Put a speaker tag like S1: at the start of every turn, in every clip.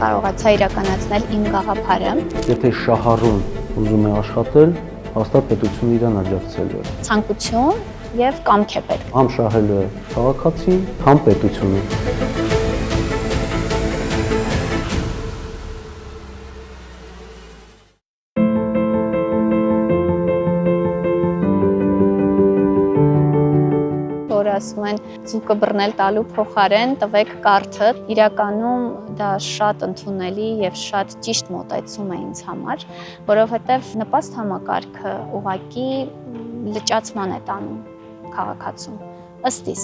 S1: կարողացա իրականացնել իմ գաղափարը։
S2: Եթե շահառուն ուզում է աշխատել, հաստատ պետությունը իրան աջակցելու է։
S1: Ցանկություն եւ կամք է պետք։
S2: Համ շահելու է քաղաքացին, համ պետությունը։
S1: Ասում են ձուկը բռնել տալու փոխարեն տվեք կարթը, իրականում դա շատ ընդունելի եւ շատ ճիշտ մոտեցում է ինձ համար, որովհետեւ նպաստ համակարգը ուղղակի լճացման է տանում քաղաքացուն, ըստ իս,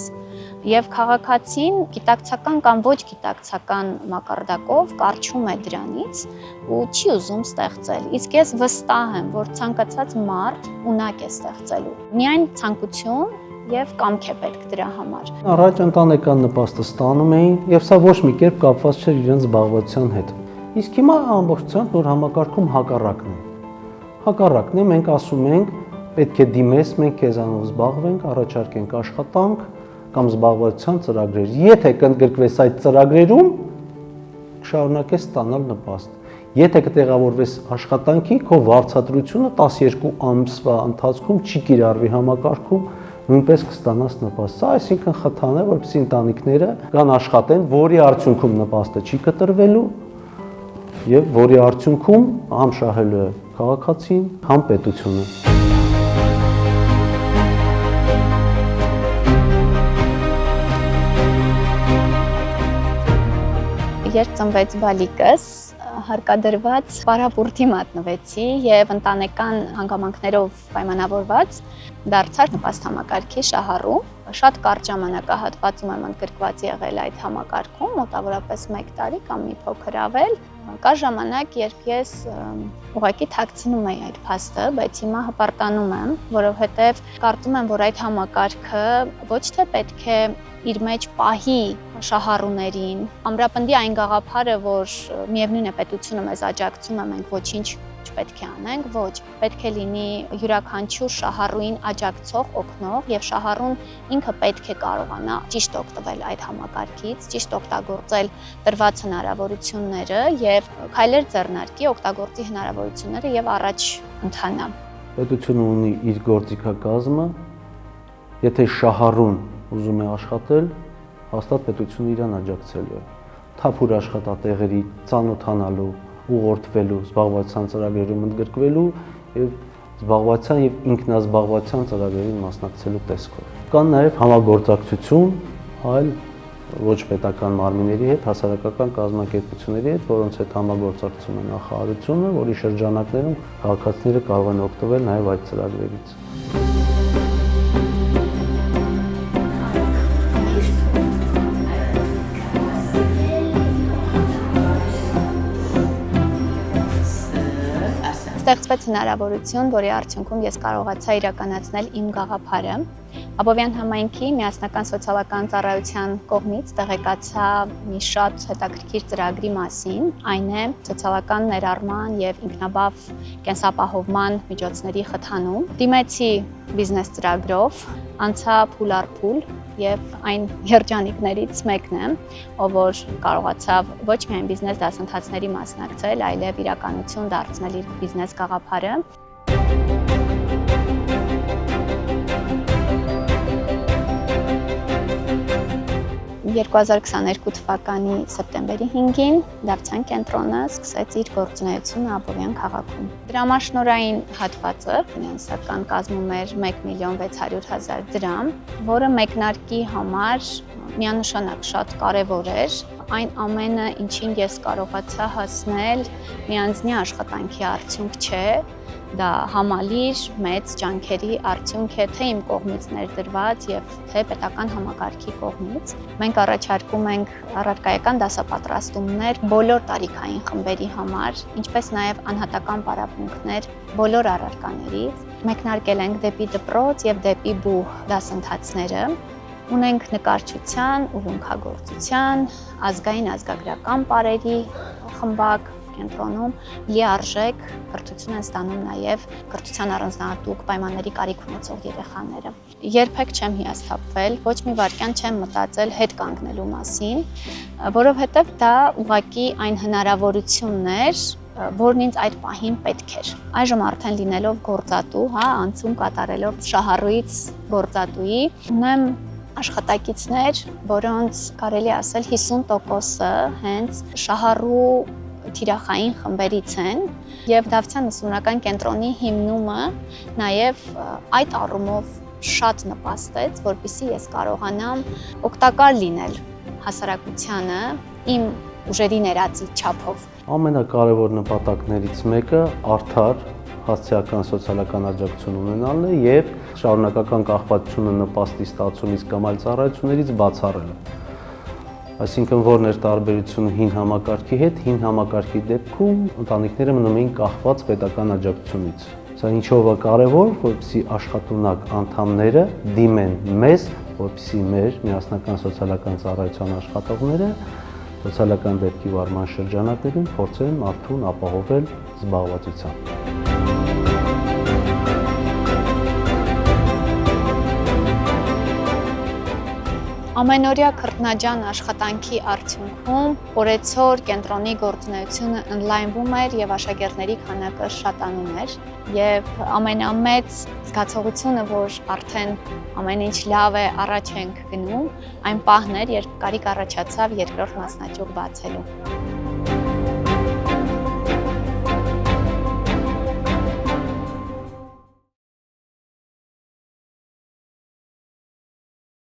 S1: եւ քաղաքացին գիտակցական կամ ոչ գիտակցական մակարդակով կարճում է դրանից ու չի ուզում ստեղծել, իսկ ես վստահ եմ, որ ցանկացած մարդ ունակ է ստեղծելու, միայն ցանկություն եւ կամք է պետք դրա համար։
S2: Առաջ ընտանեկան նպաստը ստանում էին եւ սա ոչ մի կերպ կապված չէր իրենց զբաղվածության հետ։ Իսկ հիմա ամբողջությամբ նոր համակարգում հակառակն է։ Հակառակն է, մենք ասում ենք, պետք է դիմես, մենք քեզանով զբաղվենք, առաջարկենք աշխատանք կամ զբաղվածության ծրագրեր։ Եթե կընդգրկվես այդ ծրագրերում, կշարունակես ստանալ նպաստ։ Եթե կտեղավորվես աշխատանքի, քո վարձատրությունը 12 ամսվա ընթացքում չի կիրառվի համակարգում, նույնպես կստանաս նպաստ։ Սա այսինքն խթան է, որպեսզի ընտանիքները կան աշխատեն, որի արդյունքում նպաստը չի կտրվելու եւ որի արդյունքում համ շահելու է քաղաքացին, համ պետությունը։
S1: Երբ ծնվեց բալիկս, հարկադրված պարապուրտի մատնվեցի եւ ընտանեկան հանգամանքներով պայմանավորված դարձար նպաստ համակարգի շահառու։ Շատ կարճ ժամանակահատվածում եմ ընդգրկված եղել այդ համակարգում, մոտավորապես 1 տարի կամ մի փոքր ավել։ Կար ժամանակ, երբ ես ուղղակի թաքցնում էի այդ փաստը, բայց հիմա հպարտանում եմ, որովհետեւ կարծում եմ, որ այդ համակարգը ոչ թե պետք է իր մեջ պահի շահառուներին, ամրապնդի այն գաղափարը, որ միևնույն է պետությունը մեզ աջակցում է, մենք ոչինչ չպետք է անենք, ոչ, պետք է լինի յուրաքանչյուր շահառուին աջակցող, օգնող եւ շահառուն ինքը պետք է կարողանա ճիշտ օգտվել այդ համակարգից, ճիշտ օգտագործել տրված հնարավորությունները եւ քայլեր ձեռնարկի, օգտագործի հնարավորությունները եւ առաջ ընթանա։
S2: Պետությունը ունի իր գործիքակազմը, եթե շահառուն ուզում է աշխատել, հաստատ պետությունը իրան աջակցելու է։ Թափուր աշխատատեղերի ծանոթանալու, ուղղորդվելու, զբաղվածության ծրագրերում ընդգրկվելու եւ զբաղվածության եւ ինքնազբաղվածության ծրագրերին մասնակցելու տեսքով։ Կան նաեւ համագործակցություն այլ ոչ պետական մարմինների հետ, հասարակական կազմակերպությունների հետ, որոնց հետ համագործակցում է նախարարությունը, որի շրջանակներում քաղաքացիները կարող են օգտվել նաեւ այդ ծրագրերից։
S1: Ստեղծվեց հնարավորություն, որի արդյունքում ես կարողացա իրականացնել իմ գաղափարը։ Աբովյան համայնքի միասնական սոցիալական ծառայության կողմից տեղեկացա մի շատ հետաքրքիր ծրագրի մասին, այն է սոցիալական ներառման եւ ինքնաբավ կենսապահովման միջոցների խթանում։ Դիմեցի բիզնես ծրագրով, անցա փուլ առ փուլ եւ այն երջանիկներից մեկն է, ով որ կարողացավ ոչ միայն բիզնես դասընթացների մասնակցել, այլև իրականություն դարձնել իր բիզնես գաղափարը։ 2022 թվականի սեպտեմբերի 5-ին դարձան կենտրոնը սկսեց իր գործունեությունը Աբովյան քաղաքում։ Դրամաշնորհային հատվածը ֆինանսական կազմում էր 1.600.000 դրամ, որը մեկնարկի համար միանշանակ շատ կարևոր էր։ Այն ամենը, ինչին ես կարողացա հասնել, միանձնյա աշխատանքի արդյունք չէ, դա համալիր մեծ ջանքերի արդյունք է թե իմ կողմից ներդրված եւ թե պետական համակարգի կողմից։ Մենք առաջարկում ենք առարկայական դասապատրաստումներ բոլոր տարիքային խմբերի համար, ինչպես նաեւ անհատական պարապմունքներ բոլոր առարկաներից։ Մեկնարկել ենք դեպի դպրոց եւ դեպի բուհ դասընթացները։ Ունենք նկարչության, ուղղանկագործության, ազգային ազգագրական պարերի խմբակ, կենտրոնում լիարժեք կրթություն են ստանում նաև կրթության առանձնահատուկ պայմանների կարիք ունեցող երեխաները։ Երբեք չեմ հիասթափվել, ոչ մի վայրկյան չեմ մտածել հետ կանգնելու մասին, որովհետև դա ուղղակի այն հնարավորությունն էր, որն ինձ այդ պահին պետք էր։ Այժմ արդեն լինելով գործատու, անցում կատարելով շահառուից գործատուի, ունեմ աշխատակիցներ, որոնց կարելի ասել 50%-ը հենց շահառու թիրախային խմբերից են, եւ Դավթյան ուսումնական կենտրոնի հիմնումը նաև այդ առումով շատ նպաստեց, որպեսզի ես կարողանամ օգտակար լինել հասարակությանը իմ ուժերի ներածի չափով։
S2: Ամենակարևոր նպատակներից մեկը արդար հասցեական սոցիալական աջակցություն ունենալն է եւ շարունակական կախվածությունը նպաստի ստացումից կամ այլ ծառայություններից բացառելը։ Այսինքն որն էր տարբերությունը հին համակարգի հետ, հին համակարգի դեպքում ընտանիքները մնում էին կախված պետական աջակցությունից։ Սա ինչով է կարևոր, որպեսզի աշխատունակ անդամները դիմեն մեզ, որպեսզի մեր միասնական սոցիալական ծառայության աշխատողները սոցիալական դեպքի վարման շրջանակներում փորձեն մարդուն ապահովել զբաղվածությամբ։
S1: Ամենօրյա քրտնաջան աշխատանքի արդյունքում օրեցօր կենտրոնի գործունեությունը ընդլայնվում էր եւ աշակերտների քանակը շատանում էր եւ ամենամեծ զգացողությունը, որ արդեն ամեն ինչ լավ է, առաջ ենք գնում, այն պահն էր, երբ կարիք առաջացավ երկրորդ մասնաճյուղ բացելու։